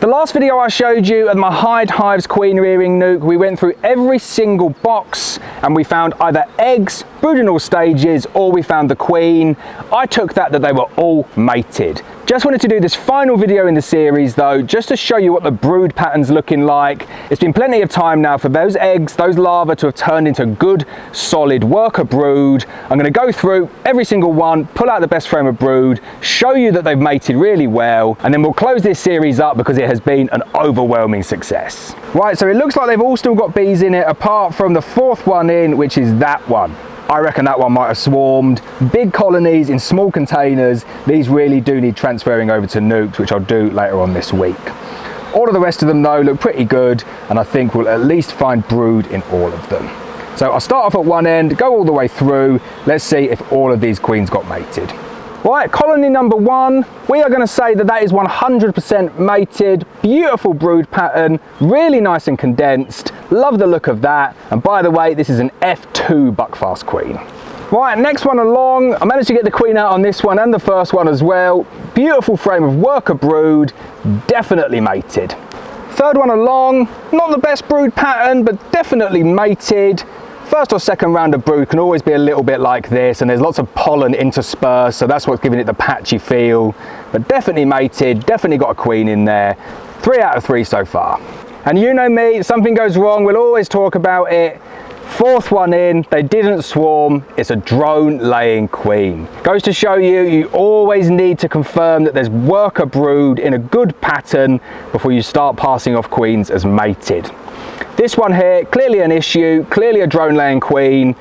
The last video I showed you of my Hive's queen rearing nuke, we went through every single box and we found either eggs, brooding stages, or we found the queen. I took that they were all mated. Just wanted to do this final video in the series though, just to show you what the brood pattern's looking like. It's been plenty of time now for those eggs, those larvae to have turned into good, solid worker brood. I'm going to go through every single one, pull out the best frame of brood, show you that they've mated really well, and then we'll close this series up because it has been an overwhelming success. Right, so it looks like they've all still got bees in it, apart from the fourth one in, which is that one. I reckon that one might have swarmed. Big colonies in small containers. These really do need transferring over to nukes, which I'll do later on this week. All of the rest of them though look pretty good, and I think we'll at least find brood in all of them. So I'll start off at one end, go all the way through. Let's see if all of these queens got mated. Right, colony number one, we are going to say that is 100% mated, beautiful brood pattern, really nice and condensed, love the look of that, and by the way, this is an F2 buckfast queen. Right, next one along, I managed to get the queen out on this one and the first one as well, beautiful frame of worker brood, definitely mated. Third one along, not the best brood pattern, but definitely mated. First or second round of brood can always be a little bit like this, and there's lots of pollen interspersed, so that's what's giving it the patchy feel. But definitely mated, definitely got a queen in there. 3 out of 3 so far. And you know me, if something goes wrong, we'll always talk about it. Fourth one in, they didn't swarm, it's a drone laying queen. Goes to show you, you always need to confirm that there's worker brood in a good pattern before you start passing off queens as mated. This one here, clearly an issue, clearly a drone laying queen.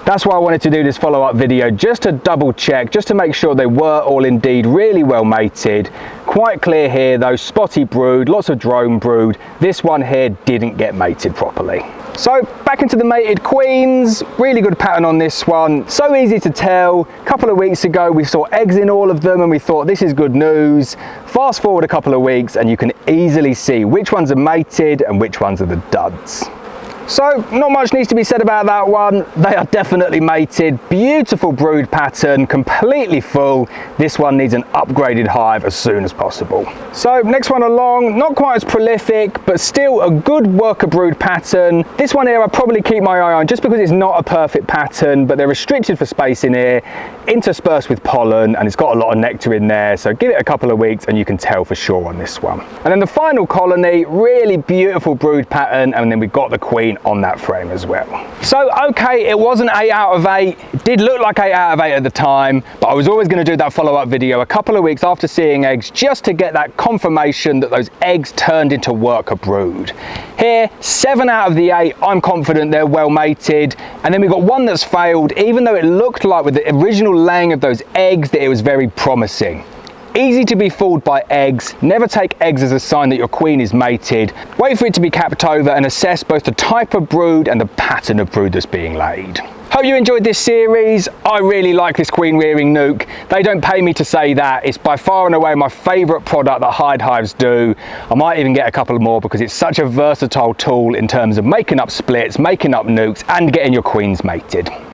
That's why I wanted to do this follow-up video, just to double check, just to make sure they were all indeed really well mated. Quite clear here though, spotty brood, lots of drone brood. This one here didn't get mated properly. So back into the mated queens, really good pattern on this one. So easy to tell. A couple of weeks ago we saw eggs in all of them and we thought this is good news. Fast forward a couple of weeks and you can easily see which ones are mated and which ones are the duds. So not much needs to be said about that one. They are definitely mated. Beautiful brood pattern, completely full. This one needs an upgraded hive as soon as possible. So next one along, not quite as prolific, but still a good worker brood pattern. This one here I probably keep my eye on just because it's not a perfect pattern, but they're restricted for space in here, interspersed with pollen, and it's got a lot of nectar in there. So give it a couple of weeks and you can tell for sure on this one. And then the final colony, really beautiful brood pattern, and then we've got the queen on that frame as well. So okay, it wasn't 8 out of 8. It did look like 8 out of 8 at the time, but I was always going to do that follow-up video a couple of weeks after seeing eggs, just to get that confirmation that those eggs turned into worker brood. Here, 7 out of the 8, I'm confident they're well mated. And then we got one that's failed, even though it looked like with the original laying of those eggs that it was very promising. Easy to be fooled by eggs. Never take eggs as a sign that your queen is mated. Wait for it to be capped over and assess both the type of brood and the pattern of brood that's being laid. Hope you enjoyed this series. I really like this queen rearing nuke. They don't pay me to say that. It's by far and away my favourite product that Hives do. I might even get a couple more because it's such a versatile tool in terms of making up splits, making up nukes and getting your queens mated.